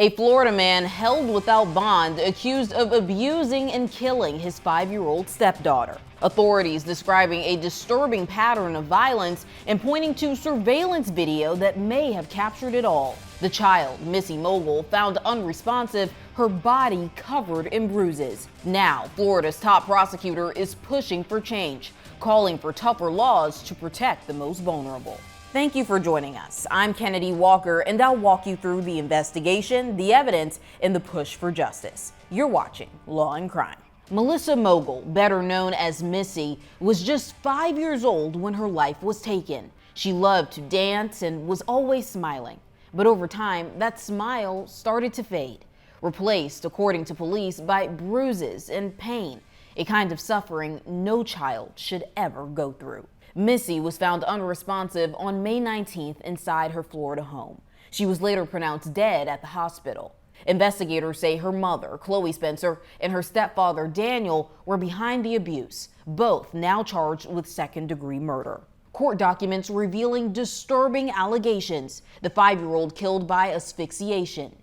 A Florida man held without bond accused of abusing and killing his 5-year-old stepdaughter. Authorities describing a disturbing pattern of violence and pointing to surveillance video that may have captured it all. The child, Missy Mogle, found unresponsive, her body covered in bruises. Now, Florida's top prosecutor is pushing for change, calling for tougher laws to protect the most vulnerable. Thank you for joining us. I'm Kennedi Walker, and I'll walk you through the investigation, the evidence, and the push for justice. You're watching Law and Crime. Melissa Mogle, better known as Missy, was just 5 years old when her life was taken. She loved to dance and was always smiling. But over time, that smile started to fade, replaced, according to police, by bruises and pain, a kind of suffering no child should ever go through. Missy was found unresponsive on May 19th inside her Florida home. She was later pronounced dead at the hospital. Investigators say her mother, Chloe Spencer, and her stepfather, Daniel, were behind the abuse, both now charged with second-degree murder. Court documents revealing disturbing allegations. The 5-year-old killed by asphyxiation.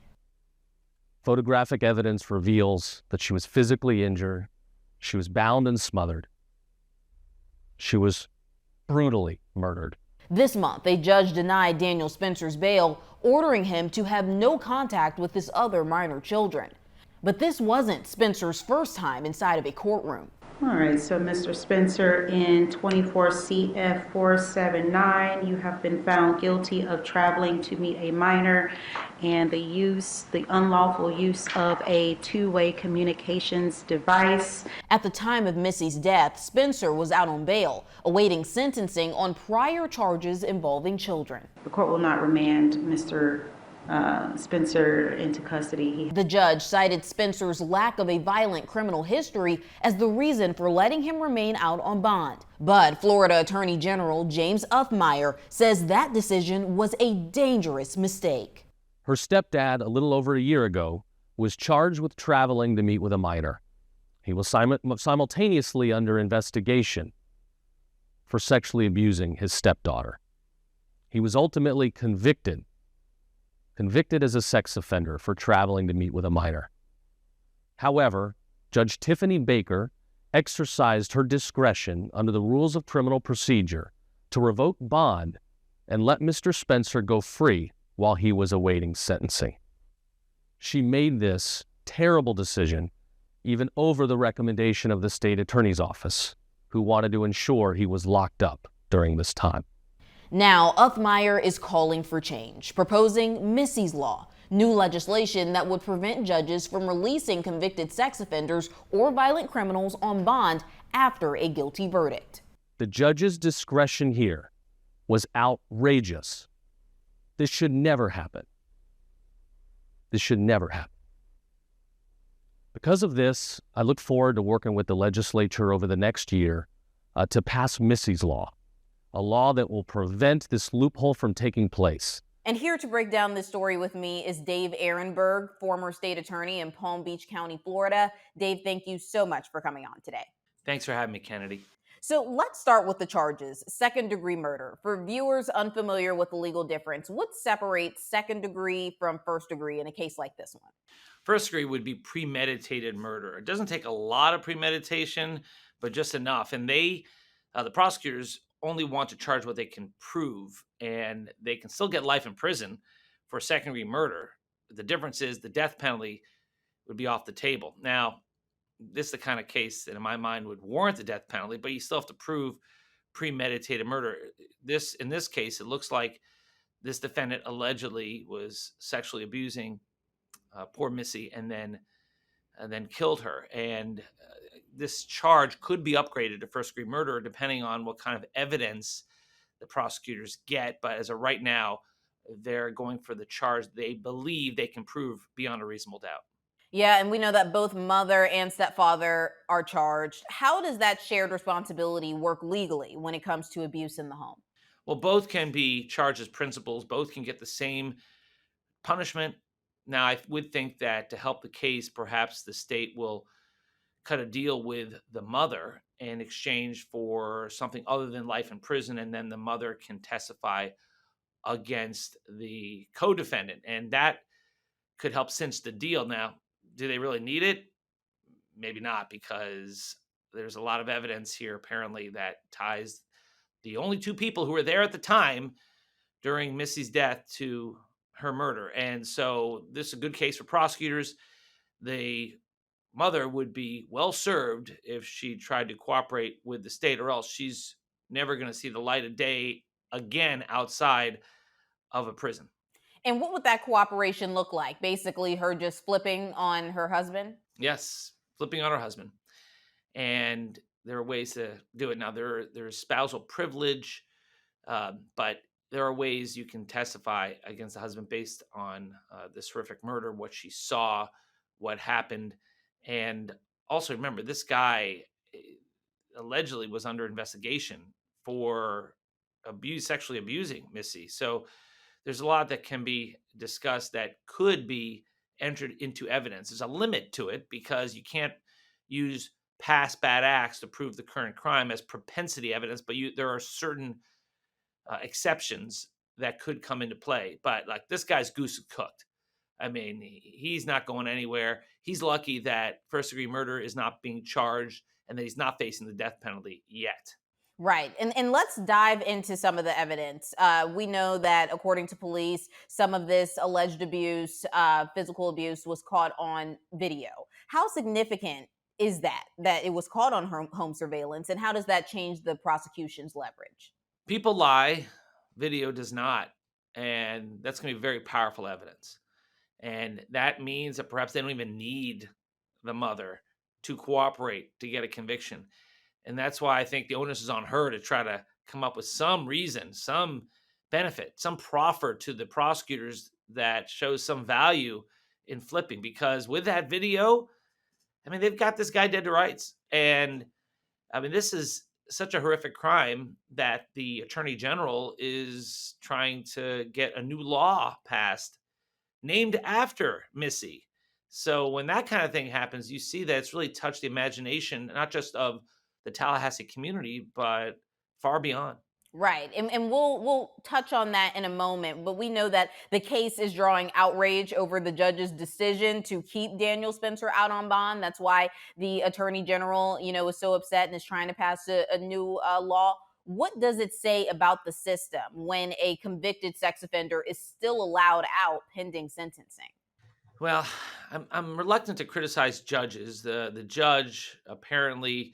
Photographic evidence reveals that she was physically injured. She was bound and smothered. She was brutally murdered. This month, a judge denied Daniel Spencer's bail, ordering him to have no contact with his other minor children. But this wasn't Spencer's first time inside of a courtroom. All right, so Mr. Spencer, in 24 CF 479, you have been found guilty of traveling to meet a minor and the unlawful use of a two-way communications device. At the time of Missy's death, Spencer was out on bail, awaiting sentencing on prior charges involving children. The court will not remand Mr. Spencer into custody. The judge cited Spencer's lack of a violent criminal history as the reason for letting him remain out on bond. But Florida Attorney General James Uthmeyer says that decision was a dangerous mistake. Her stepdad, a little over a year ago, was charged with traveling to meet with a minor. He was simultaneously under investigation for sexually abusing his stepdaughter. He was ultimately convicted as a sex offender for traveling to meet with a minor. However, Judge Tiffany Baker exercised her discretion under the rules of criminal procedure to revoke bond and let Mr. Spencer go free while he was awaiting sentencing. She made this terrible decision even over the recommendation of the state attorney's office, who wanted to ensure he was locked up during this time. Now, Uthmeyer is calling for change, proposing Missy's Law, new legislation that would prevent judges from releasing convicted sex offenders or violent criminals on bond after a guilty verdict. The judge's discretion here was outrageous. This should never happen. This should never happen. Because of this, I look forward to working with the legislature over the next year to pass Missy's Law, a law that will prevent this loophole from taking place. And here to break down this story with me is Dave Ehrenberg, former state attorney in Palm Beach County, Florida. Dave, thank you so much for coming on today. Thanks for having me, Kennedy. So let's start with the charges. Second-degree murder. For viewers unfamiliar with the legal difference, what separates second degree from first degree in a case like this one? First degree would be premeditated murder. It doesn't take a lot of premeditation, but just enough. And the prosecutors only want to charge what they can prove, and they can still get life in prison for second-degree murder. The difference is the death penalty would be off the table. Now, this is the kind of case that in my mind would warrant the death penalty, but you still have to prove premeditated murder. In this case, it looks like this defendant allegedly was sexually abusing poor Missy and then killed her. And this charge could be upgraded to first-degree murder depending on what kind of evidence the prosecutors get. But as of right now, they're going for the charge they believe they can prove beyond a reasonable doubt. Yeah, and we know that both mother and stepfather are charged. How does that shared responsibility work legally when it comes to abuse in the home? Well, both can be charged as principals. Both can get the same punishment. Now, I would think that to help the case, perhaps the state will cut a deal with the mother in exchange for something other than life in prison, and then the mother can testify against the co-defendant. And that could help cinch the deal. Now, do they really need it? Maybe not, because there's a lot of evidence here apparently that ties the only two people who were there at the time during Missy's death to her murder. And so this is a good case for prosecutors. The mother would be well served if she tried to cooperate with the state, or else she's never going to see the light of day again outside of a prison. And what would that cooperation look like? Basically, her just flipping on her husband? Yes, flipping on her husband. And there are ways to do it. Now, there's spousal privilege, but there are ways you can testify against the husband based on this horrific murder, what she saw, what happened. And also remember, this guy allegedly was under investigation for sexually abusing Missy. So there's a lot that can be discussed that could be entered into evidence. There's a limit to it because you can't use past bad acts to prove the current crime as propensity evidence, but there are certain exceptions that could come into play. But like, this guy's goose is cooked. I mean, he's not going anywhere. He's lucky that first degree murder is not being charged and that he's not facing the death penalty yet. Right. And let's dive into some of the evidence. We know that according to police, some of this alleged abuse, physical abuse, was caught on video. How significant is that it was caught on home surveillance, and how does that change the prosecution's leverage? People lie, video does not. And that's going to be very powerful evidence. And that means that perhaps they don't even need the mother to cooperate to get a conviction. And that's why I think the onus is on her to try to come up with some reason, some benefit, some proffer to the prosecutors that shows some value in flipping. Because with that video, I mean, they've got this guy dead to rights. And I mean, this is such a horrific crime that the attorney general is trying to get a new law passed named after Missy. So when that kind of thing happens, you see that it's really touched the imagination, not just of the Tallahassee community, but far beyond. Right. And we'll touch on that in a moment, but we know that the case is drawing outrage over the judge's decision to keep Daniel Spencer out on bond. That's why the attorney general, is so upset and is trying to pass a new law. What does it say about the system when a convicted sex offender is still allowed out pending sentencing? Well, I'm reluctant to criticize judges. The judge apparently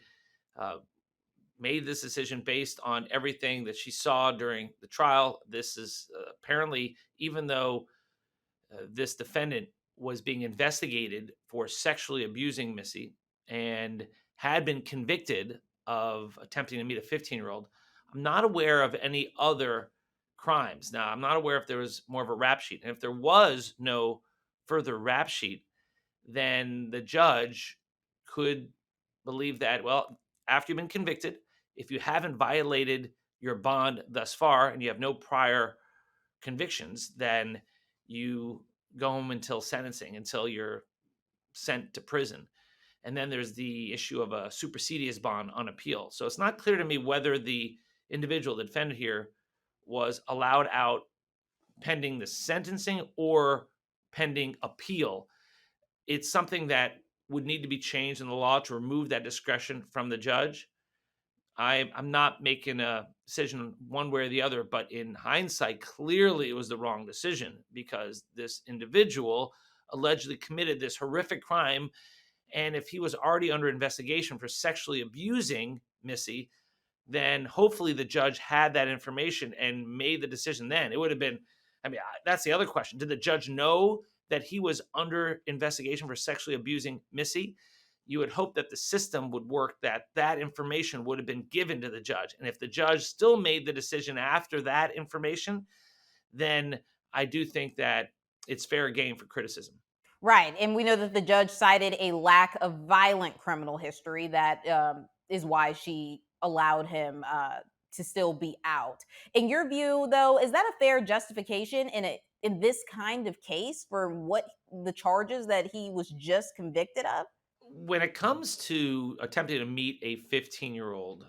made this decision based on everything that she saw during the trial. This is apparently, even though this defendant was being investigated for sexually abusing Missy and had been convicted of attempting to meet a 15-year-old, I'm not aware of any other crimes. Now, I'm not aware if there was more of a rap sheet. And if there was no further rap sheet, then the judge could believe that, well, after you've been convicted, if you haven't violated your bond thus far and you have no prior convictions, then you go home until sentencing, until you're sent to prison. And then there's the issue of a supersedious bond on appeal. So it's not clear to me whether the individual, the defendant here, was allowed out pending the sentencing or pending appeal. It's something that would need to be changed in the law to remove that discretion from the judge. I'm not making a decision one way or the other, but in hindsight, clearly it was the wrong decision because this individual allegedly committed this horrific crime. And if he was already under investigation for sexually abusing Missy, then hopefully the judge had that information and made the decision then. It would have been, that's the other question. Did the judge know that he was under investigation for sexually abusing Missy? You would hope that the system would work, that information would have been given to the judge. And if the judge still made the decision after that information, then I do think that it's fair game for criticism. Right. And we know that the judge cited a lack of violent criminal history. That is why she allowed him to still be out. In your view, though, is that a fair justification in this kind of case for what the charges that he was just convicted of? When it comes to attempting to meet a 15-year-old,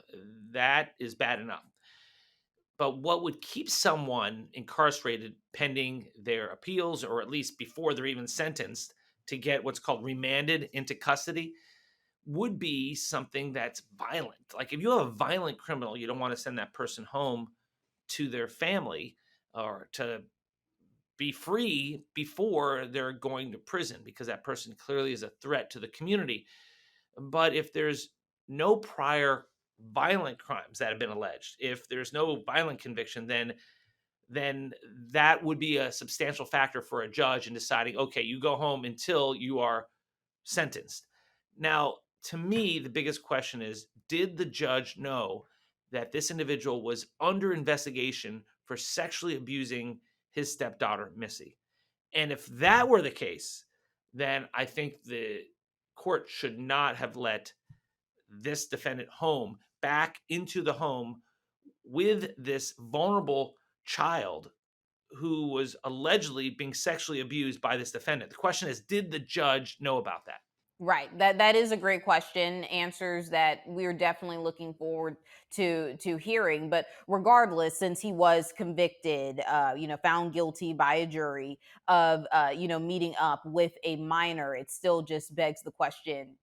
that is bad enough. But what would keep someone incarcerated pending their appeals, or at least before they're even sentenced, to get what's called remanded into custody, would be something that's violent. Like if you have a violent criminal, you don't want to send that person home to their family or to be free before they're going to prison, because that person clearly is a threat to the community. But if there's no prior violent crimes that have been alleged, if there's no violent conviction, then that would be a substantial factor for a judge in deciding, okay, you go home until you are sentenced. Now, to me, the biggest question is, did the judge know that this individual was under investigation for sexually abusing his stepdaughter, Missy? And if that were the case, then I think the court should not have let this defendant home back into the home with this vulnerable child who was allegedly being sexually abused by this defendant. The question is, did the judge know about that? Right. That is a great question. Answers that we're definitely looking forward to hearing. But regardless, since he was convicted, found guilty by a jury of meeting up with a minor, it still just begs the question,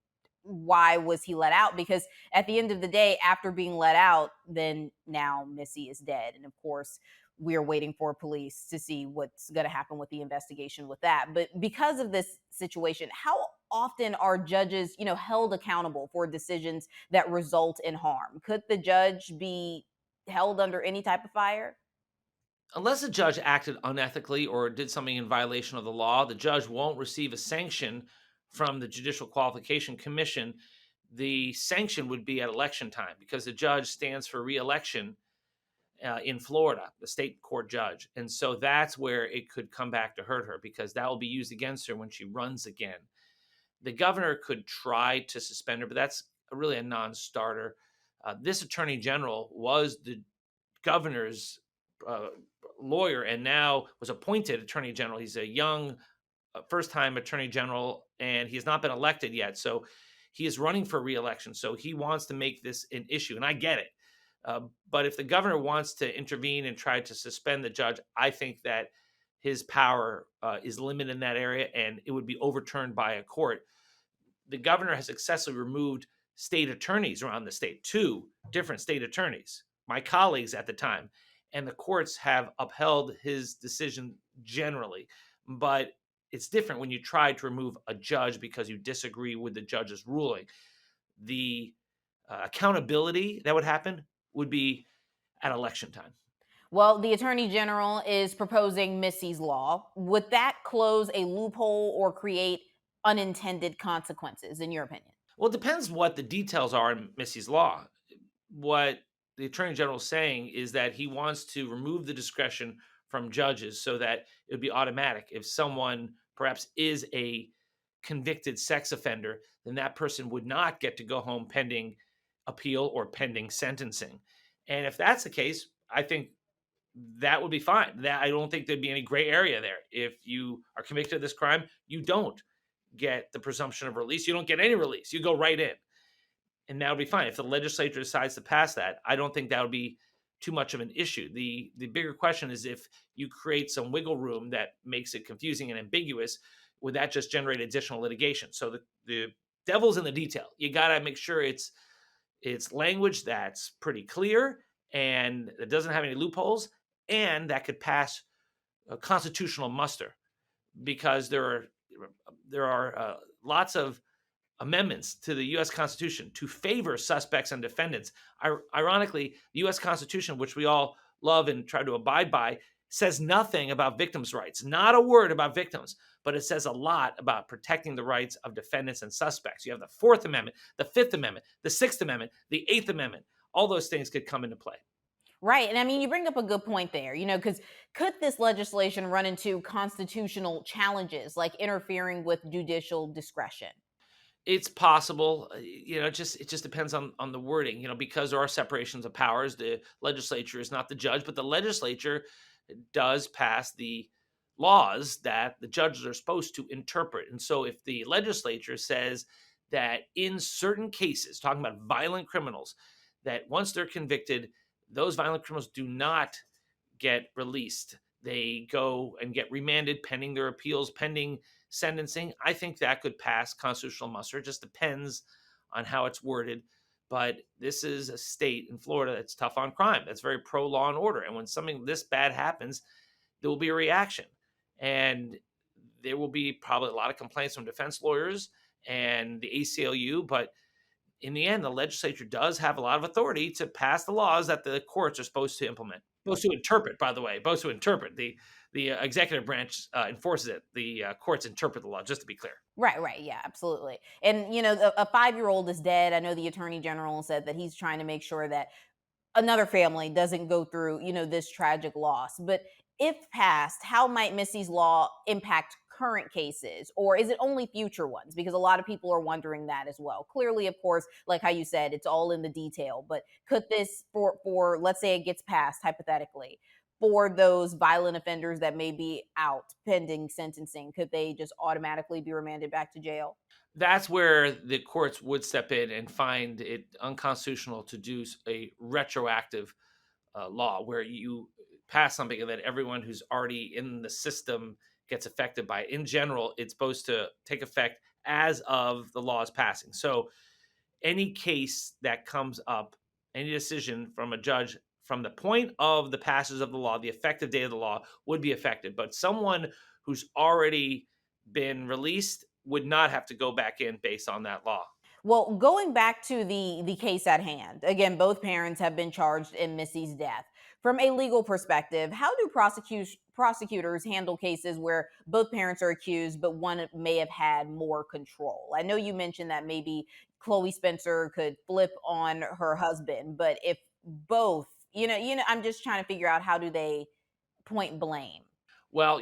why was he let out? Because at the end of the day, after being let out, then now Missy is dead. And of course, we're waiting for police to see what's going to happen with the investigation with that. But because of this situation, how often are judges, held accountable for decisions that result in harm? Could the judge be held under any type of fire? Unless a judge acted unethically or did something in violation of the law, the judge won't receive a sanction from the Judicial Qualification Commission. The sanction would be at election time, because the judge stands for reelection in Florida, the state court judge. And so that's where it could come back to hurt her, because that will be used against her when she runs again. The governor could try to suspend her, but that's really a non-starter. This attorney general was the governor's lawyer and now was appointed attorney general. He's a young, first-time attorney general, and he has not been elected yet. So he is running for re-election. So he wants to make this an issue, and I get it. But if the governor wants to intervene and try to suspend the judge, I think that his power is limited in that area, and it would be overturned by a court. The governor has successfully removed state attorneys around the state, 2 different state attorneys, my colleagues at the time, and the courts have upheld his decision generally. But it's different when you try to remove a judge because you disagree with the judge's ruling. The accountability that would happen would be at election time. Well, the attorney general is proposing Missy's law. Would that close a loophole or create unintended consequences, in your opinion? Well, it depends what the details are in Missy's law. What the attorney general is saying is that he wants to remove the discretion from judges so that it would be automatic. If someone perhaps is a convicted sex offender, then that person would not get to go home pending appeal or pending sentencing. And if that's the case, I think that would be fine. That, I don't think there'd be any gray area there. If you are convicted of this crime, you don't get the presumption of release. You don't get any release. You go right in. And that would be fine. If the legislature decides to pass that, I don't think that would be too much of an issue. The bigger question is, if you create some wiggle room that makes it confusing and ambiguous, would that just generate additional litigation? So the devil's in the detail. You got to make sure it's language that's pretty clear and that doesn't have any loopholes, and that could pass a constitutional muster, because there are lots of amendments to the U.S. Constitution to favor suspects and defendants. Ironically, the U.S. Constitution, which we all love and try to abide by, says nothing about victims' rights, not a word about victims, but it says a lot about protecting the rights of defendants and suspects. You have the Fourth Amendment, the Fifth Amendment, the Sixth Amendment, the Eighth Amendment. All those things could come into play. Right. And I mean, you bring up a good point there, because could this legislation run into constitutional challenges like interfering with judicial discretion? It's possible. It just depends on the wording, because there are separations of powers. The legislature is not the judge, but the legislature does pass the laws that the judges are supposed to interpret. And so if the legislature says that in certain cases, talking about violent criminals, that once they're convicted, those violent criminals do not get released. They go and get remanded pending their appeals, pending sentencing. I think that could pass constitutional muster. It just depends on how it's worded. But this is a state in Florida that's tough on crime, that's very pro law and order. And when something this bad happens, there will be a reaction. And there will be probably a lot of complaints from defense lawyers and the ACLU. But in the end, the legislature does have a lot of authority to pass the laws that the courts are supposed to implement, supposed to interpret, by the way, supposed to interpret. The executive branch enforces it. The courts interpret the law, just to be clear. Right. Yeah, absolutely. And, a 5-year-old is dead. I know the attorney general said that he's trying to make sure that another family doesn't go through, this tragic loss. But if passed, how might Missy's law impact current cases, or is it only future ones? Because a lot of people are wondering that as well. Clearly, of course, like how you said, it's all in the detail. But could this, for let's say it gets passed hypothetically, for those violent offenders that may be out pending sentencing, could they just automatically be remanded back to jail? That's where the courts would step in and find it unconstitutional to do a retroactive law where you pass something that everyone who's already in the system gets affected by. In general, it's supposed to take effect as of the law is passing. So any case that comes up, any decision from a judge from the point of the passage of the law, the effective date of the law would be affected. But someone who's already been released would not have to go back in based on that law. Well, going back to the case at hand, again, both parents have been charged in Missy's death. From a legal perspective, how do prosecutors handle cases where both parents are accused, but one may have had more control? I know you mentioned that maybe Chloe Spencer could flip on her husband, but if both, I'm just trying to figure out, how do they point blame? Well,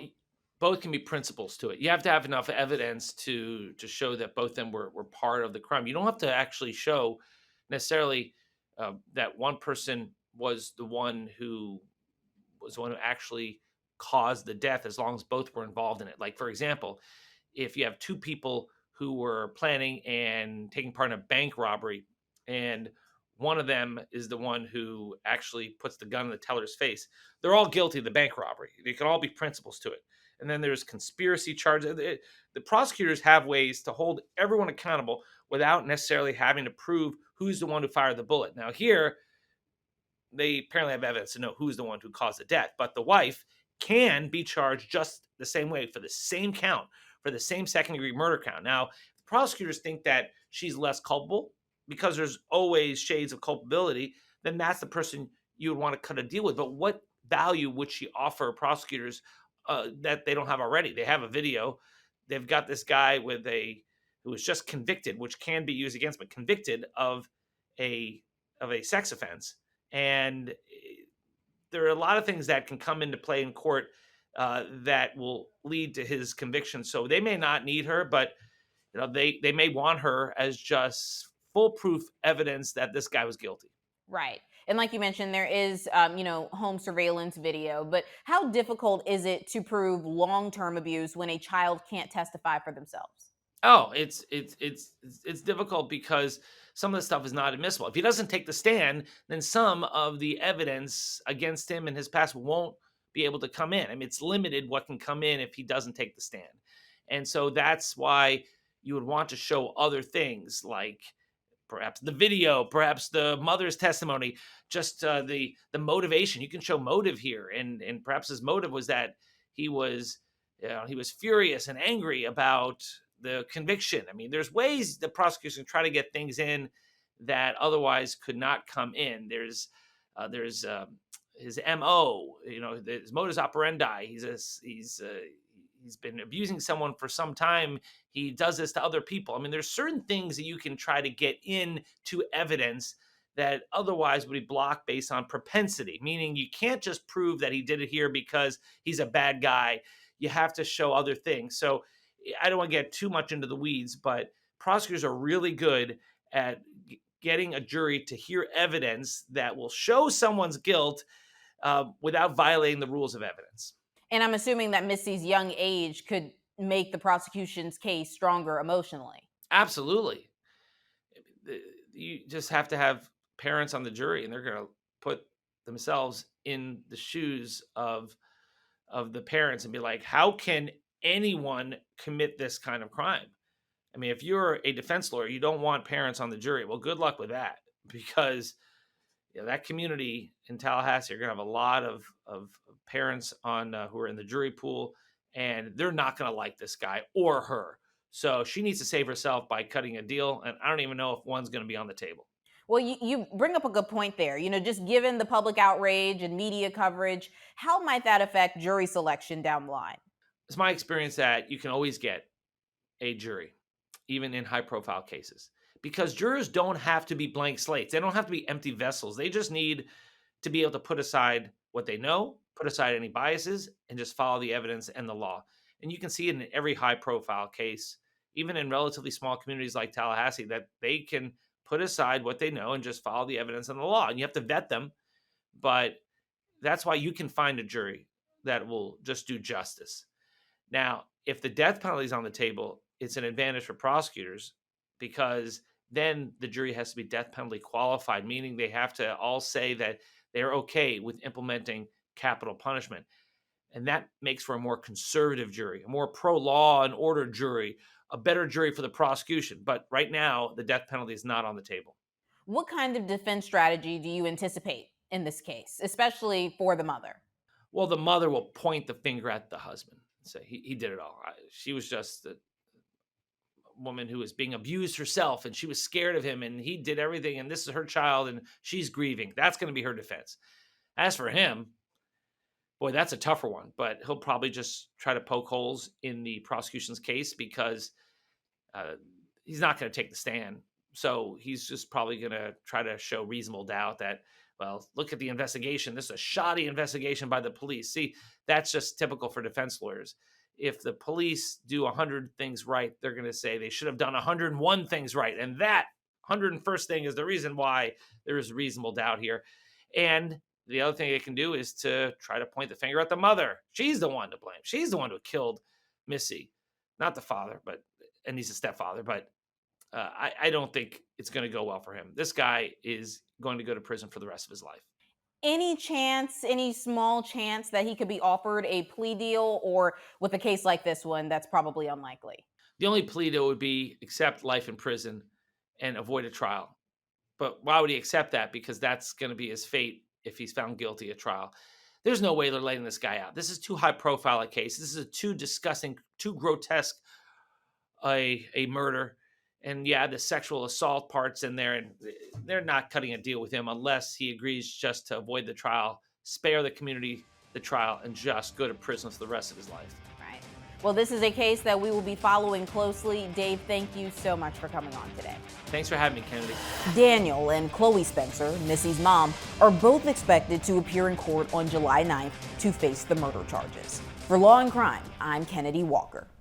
both can be principles to it. You have to have enough evidence to show that both of them were part of the crime. You don't have to actually show necessarily that one person was the one who actually caused the death, as long as both were involved in it. Like, for example, if you have two people who were planning and taking part in a bank robbery, and one of them is the one who actually puts the gun in the teller's face, they're all guilty of the bank robbery. They can all be principals to it. And then there's conspiracy charges. The prosecutors have ways to hold everyone accountable without necessarily having to prove who's the one who fired the bullet. Now, here, they apparently have evidence to know who's the one who caused the death, but the wife can be charged just the same way for the same count, for the same second-degree murder count. Now, the prosecutors think that she's less culpable because there's always shades of culpability, then that's the person you would want to cut a deal with. But what value would she offer prosecutors that they don't have already? They have a video. They've got this guy who was just convicted, which can be used against, but convicted of a sex offense. And there are a lot of things that can come into play in court that will lead to his conviction. So they may not need her, but they may want her as just foolproof evidence that this guy was guilty. Right. And like you mentioned, there is, home surveillance video. But how difficult is it to prove long-term abuse when a child can't testify for themselves? Oh, it's difficult because some of the stuff is not admissible. If he doesn't take the stand, then some of the evidence against him in his past won't be able to come in. I mean, it's limited what can come in if he doesn't take the stand. And so that's why you would want to show other things, like perhaps the video, perhaps the mother's testimony, just the motivation. You can show motive here, and perhaps his motive was that he was furious and angry about the conviction. I mean, there's ways the prosecutors can try to get things in that otherwise could not come in. There's his MO, his modus operandi. He's been abusing someone for some time. He does this to other people. I mean, there's certain things that you can try to get into evidence that otherwise would be blocked based on propensity, meaning you can't just prove that he did it here because he's a bad guy. You have to show other things. So I don't want to get too much into the weeds, but prosecutors are really good at getting a jury to hear evidence that will show someone's guilt without violating the rules of evidence. And I'm assuming that Missy's young age could make the prosecution's case stronger emotionally. themselves in the shoes of the parents and be like, how can anyone commit this kind of crime? I mean, if you're a defense lawyer, you don't want parents on the jury. Well, good luck with that, because that community in Tallahassee are going to have a lot of parents on who are in the jury pool, and they're not going to like this guy or her. So she needs to save herself by cutting a deal, and I don't even know if one's going to be on the table. Well, you bring up a good point there. Just given the public outrage and media coverage, how might that affect jury selection down the line? It's my experience that you can always get a jury, even in high-profile cases, because jurors don't have to be blank slates. They don't have to be empty vessels. They just need to be able to put aside what they know, put aside any biases, and just follow the evidence and the law. And you can see it in every high-profile case, even in relatively small communities like Tallahassee, that they can put aside what they know and just follow the evidence and the law. And you have to vet them, but that's why you can find a jury that will just do justice. Now, if the death penalty is on the table, it's an advantage for prosecutors, because then the jury has to be death penalty qualified, meaning they have to all say that they're okay with implementing capital punishment. And that makes for a more conservative jury, a more pro-law and order jury, a better jury for the prosecution. But right now, the death penalty is not on the table. What kind of defense strategy do you anticipate in this case, especially for the mother? Well, the mother will point the finger at the husband and say, he did it all. She was just a woman who was being abused herself, and she was scared of him, and he did everything, and this is her child, and she's grieving. That's going to be her defense. As for him, boy, that's a tougher one, but he'll probably just try to poke holes in the prosecution's case, because he's not going to take the stand. So he's just probably going to try to show reasonable doubt that, well, look at the investigation. This is a shoddy investigation by the police. See, that's just typical for defense lawyers. If the police do 100 things right, they're going to say they should have done 101 things right. And that 101st thing is the reason why there is reasonable doubt here. And the other thing they can do is to try to point the finger at the mother. She's the one to blame. She's the one who killed Missy, not the father, and he's a stepfather. But I don't think it's going to go well for him. This guy is going to go to prison for the rest of his life. Any chance, any small chance that he could be offered a plea deal, or with a case like this one, that's probably unlikely? The only plea deal would be accept life in prison and avoid a trial. But why would he accept that? Because that's going to be his fate if he's found guilty at trial. There's no way they're letting this guy out. This is too high profile a case. This is a too disgusting, too grotesque a murder. And yeah, the sexual assault part's in there, and they're not cutting a deal with him unless he agrees just to avoid the trial, spare the community the trial, and just go to prison for the rest of his life. Right. Well, this is a case that we will be following closely. Dave, thank you so much for coming on today. Thanks for having me, Kennedy. Daniel and Chloe Spencer, Missy's mom, are both expected to appear in court on July 9th to face the murder charges. For Law and Crime, I'm Kennedi Walker.